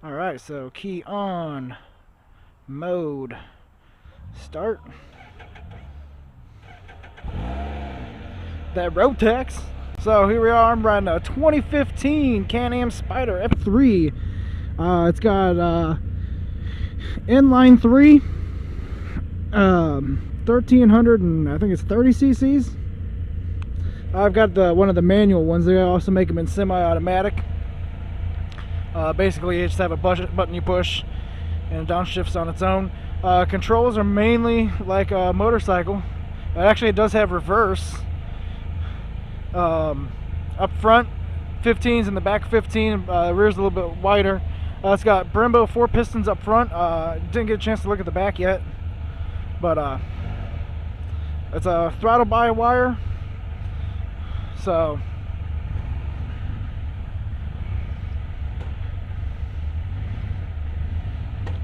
Alright, so key on, mode, start. That Rotex. So here we are, I'm riding a 2015 Can-Am Spyder F3. It's got inline 3, 1300 and I think it's 30 cc's. I've got one of the manual ones. They also make them in semi-automatic. Basically, you just have a button you push and it downshifts on its own. Controls are mainly like a motorcycle. Actually, it does have reverse. Up front 15s, in the back 15. Rear's a little bit wider. It's got Brembo 4 pistons up front. Didn't get a chance to look at the back yet, but it's a throttle by wire. So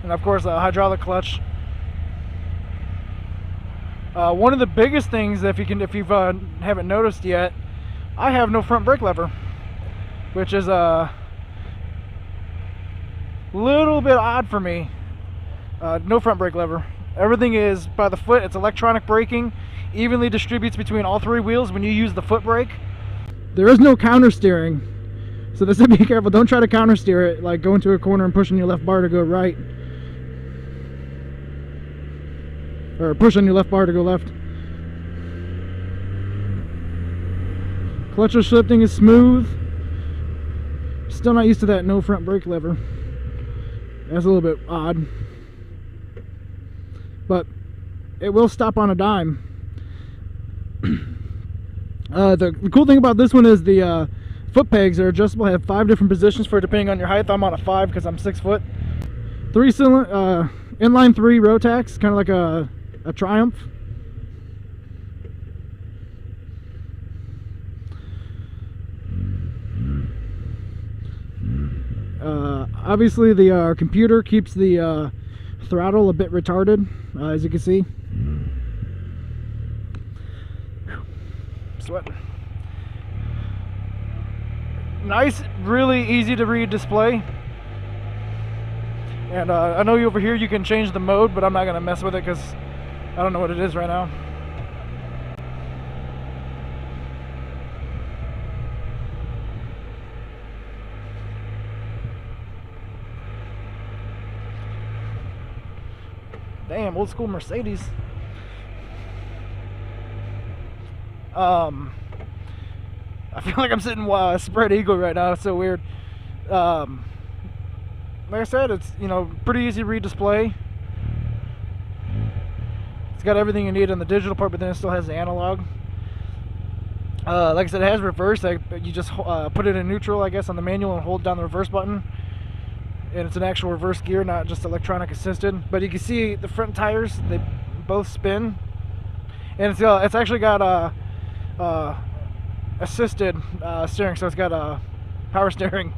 and of course a hydraulic clutch. One of the biggest things, if you haven't noticed yet, I have no front brake lever, which is a little bit odd for me. No front brake lever. Everything is by the foot. It's electronic braking, evenly distributes between all three wheels when you use the foot brake. There is no counter steering, so this, be careful. Don't try to counter steer it, like go into a corner and push on your left bar to go right, or push on your left bar to go left. Clutch shifting is smooth. Still not used to that no front brake lever. That's a little bit odd, but it will stop on a dime. The cool thing about this one is the foot pegs are adjustable. I have 5 different positions for it depending on your height. I'm on a 5 because I'm 6 foot. 3-cylinder inline 3 Rotax, kind of like a Triumph. Obviously the computer keeps the throttle a bit retarded, as you can see. Sweating. Nice, really easy to read display. And I know over here you can change the mode, but I'm not going to mess with it because I don't know what it is right now. Damn, old school Mercedes. I feel like I'm sitting spread eagle right now. It's so weird. Like I said, it's, you know, pretty easy to read display. It's got everything you need on the digital part, but then it still has the analog. Like I said, it has reverse. You just put it in neutral, I guess, on the manual and hold down the reverse button. And it's an actual reverse gear, not just electronic assisted. But you can see the front tires, they both spin. And it's actually got assisted steering, so it's got power steering.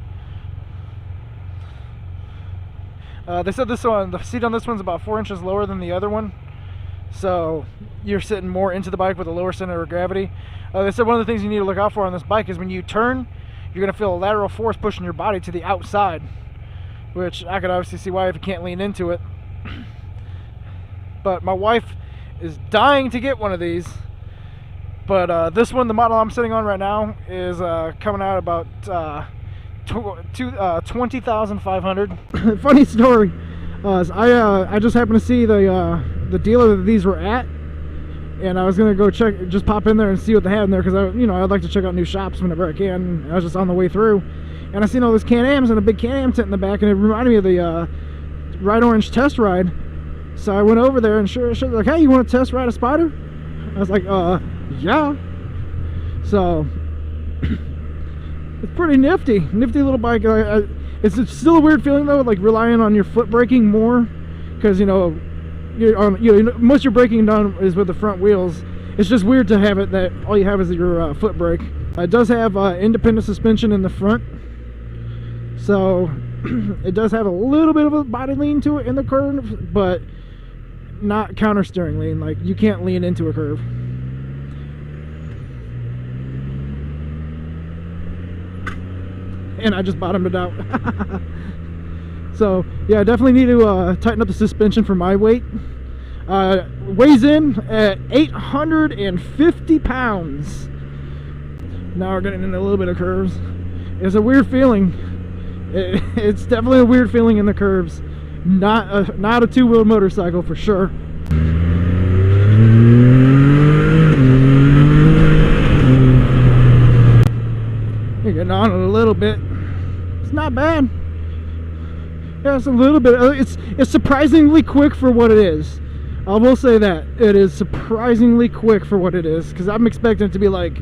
They said the seat on this one's about 4 inches lower than the other one, so you're sitting more into the bike with a lower center of gravity. They said one of the things you need to look out for on this bike is when you turn, you're going to feel a lateral force pushing your body to the outside, which I could obviously see why if you can't lean into it. But my wife is dying to get one of these. But this one, the model I'm sitting on right now, is coming out about $20,500. Funny story. I just happened to see the dealer that these were at, and I was gonna go just pop in there and see what they had in there because I'd like to check out new shops whenever I can. I was just on the way through, and I seen all these Can-Ams and a big Can-Am tent in the back, and it reminded me of the Ride Orange test ride. So I went over there and sure like, hey, you want to test ride a Spyder? I was like, yeah. So it's pretty nifty little bike. It's still a weird feeling though, like relying on your foot braking more, because most of your braking done is with the front wheels. It's just weird to have it that all you have is your foot brake. It does have independent suspension in the front, so it does have a little bit of a body lean to it in the curve, but not counter steering lean. Like, you can't lean into a curve. And I just bottomed it out. So yeah, I definitely need to tighten up the suspension for my weight. Weighs in at 850 pounds. Now we're getting into a little bit of curves. It's a weird feeling. It's definitely a weird feeling in the curves. Not a two-wheel motorcycle for sure. You're getting on it a little bit. It's not bad. Yeah, it's a little bit. It's surprisingly quick for what it is. I will say that it is surprisingly quick for what it is, because I'm expecting it to be like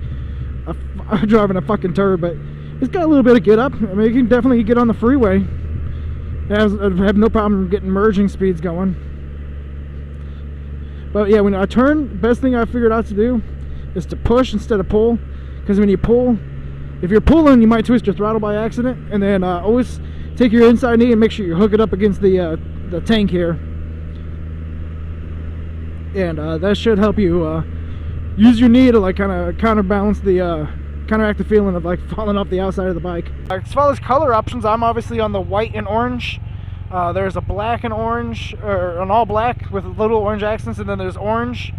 driving a fucking turd, but it's got a little bit of get up. I mean, you can definitely get on the freeway. I have no problem getting merging speeds going. But yeah, when I turn, best thing I figured out to do is to push instead of pull, because when you pull, if you're pulling, you might twist your throttle by accident. And then always take your inside knee and make sure you hook it up against the tank here, and that should help you use your knee to like kind of counterbalance the counteract the feeling of like falling off the outside of the bike. As far as color options, I'm obviously on the white and orange. There's a black and orange, or an all black with little orange accents, and then there's orange.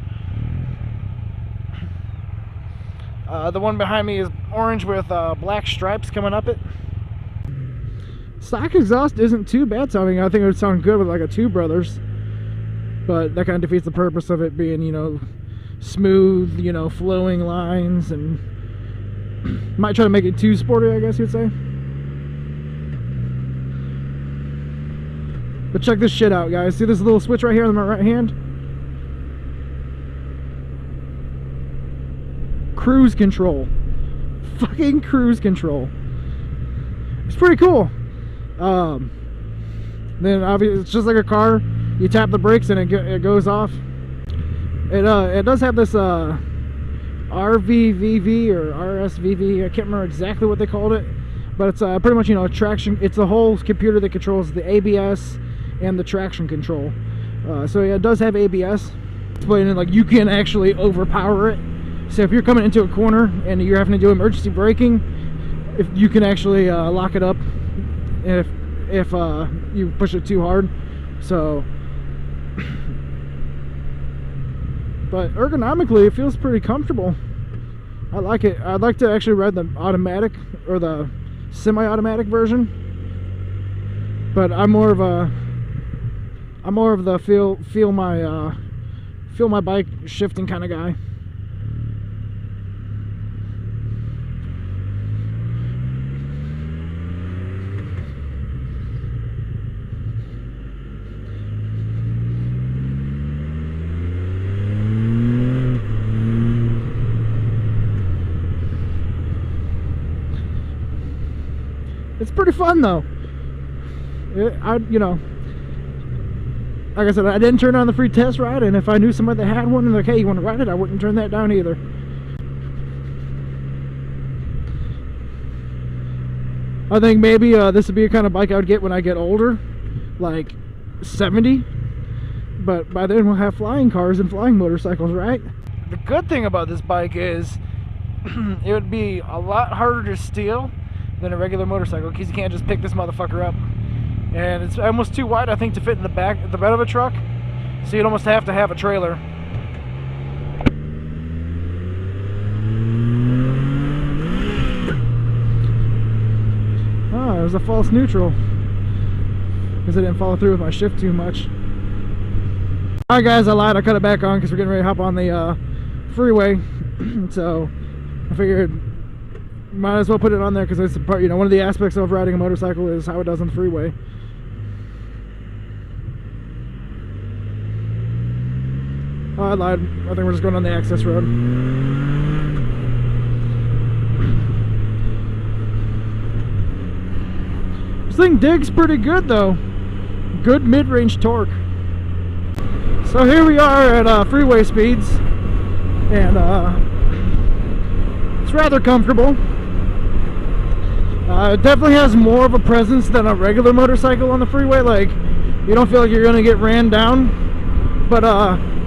The one behind me is orange with black stripes coming up it. Stock exhaust isn't too bad sounding. I think it would sound good with like a Two Brothers, but that kind of defeats the purpose of it being, you know, smooth, you know, flowing lines, and might try to make it too sporty, I guess you'd say. But check this shit out, guys. See this little switch right here on my right hand? Cruise control. Fucking cruise control. It's pretty cool. Then obviously it's just like a car. You tap the brakes and it goes off. It does have this RVVV or RSVV. I can't remember exactly what they called it, but it's pretty much, you know, traction. It's the whole computer that controls the ABS and the traction control. So yeah, it does have ABS. But like, you can actually overpower it. So if you're coming into a corner and you're having to do emergency braking, if you can actually lock it up if you push it too hard. So, but ergonomically, it feels pretty comfortable. I like it. I'd like to actually ride the automatic or the semi-automatic version, but I'm more of the feel my bike shifting kind of guy. It's pretty fun though. You know, like I said, I didn't turn on the free test ride, and if I knew somebody that had one and like, hey, you want to ride it, I wouldn't turn that down either. I think maybe this would be a kind of bike I would get when I get older, like 70. But by then we'll have flying cars and flying motorcycles, right? The good thing about this bike is it would be a lot harder to steal than a regular motorcycle, because you can't just pick this motherfucker up, and it's almost too wide, I think, to fit in the bed of a truck, so you'd almost have to have a trailer. Oh, it was a false neutral because I didn't follow through with my shift too much. Alright guys, I lied, I cut it back on because we're getting ready to hop on the freeway. So I figured might as well put it on there, because it's part, you know, one of the aspects of riding a motorcycle is how it does on the freeway. Oh, I lied. I think we're just going on the access road. This thing digs pretty good though. Good mid-range torque. So here we are at freeway speeds, and it's rather comfortable. It definitely has more of a presence than a regular motorcycle on the freeway. Like, you don't feel like you're gonna get ran down, but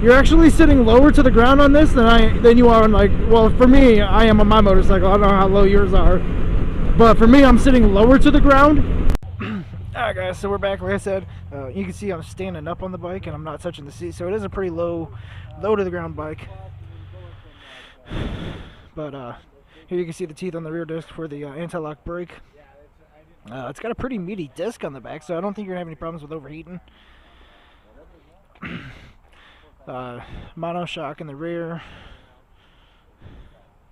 you're actually sitting lower to the ground on this than you are on, like, well, for me, I am on my motorcycle. I don't know how low yours are, but for me, I'm sitting lower to the ground. Alright guys, so we're back. Like I said, you can see I'm standing up on the bike and I'm not touching the seat, so it is a pretty low to the ground bike. But here you can see the teeth on the rear disc for the anti-lock brake. It's got a pretty meaty disc on the back, so I don't think you're gonna have any problems with overheating. Mono shock in the rear.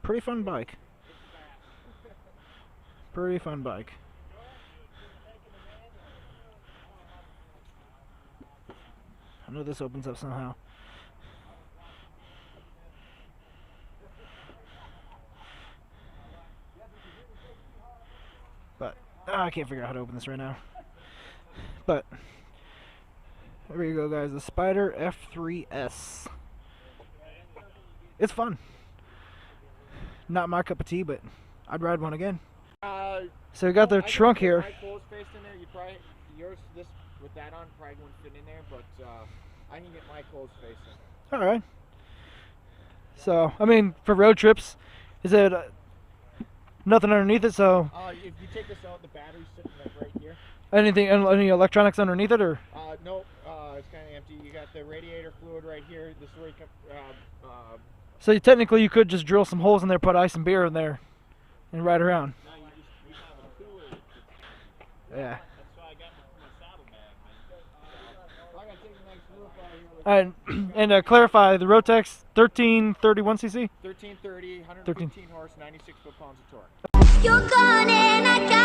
Pretty fun bike. Pretty fun bike. I know this opens up somehow. But I can't figure out how to open this right now. But there you go, guys. The Spyder F3S. It's fun. Not my cup of tea, but I'd ride one again. So we got the trunk here. My clothes faced in there. You probably this with that on probably wouldn't fit in there, but I can get my clothes facing. All right. So I mean, for road trips, is it nothing underneath it? So if you take this out, the battery's sitting like right here. Any electronics underneath it, or? Nope. It's kind of empty. You got the radiator fluid right here. This is where you come. So technically, you could just drill some holes in there, put ice and beer in there, and ride around. No, you have a cooler. Yeah. That's why I got my saddlebag, man. I gotta take the next roof out here. And clarify, the Rotex 1331cc? 1330, 115 horse, 96 foot-pounds of torque. You're gone and I got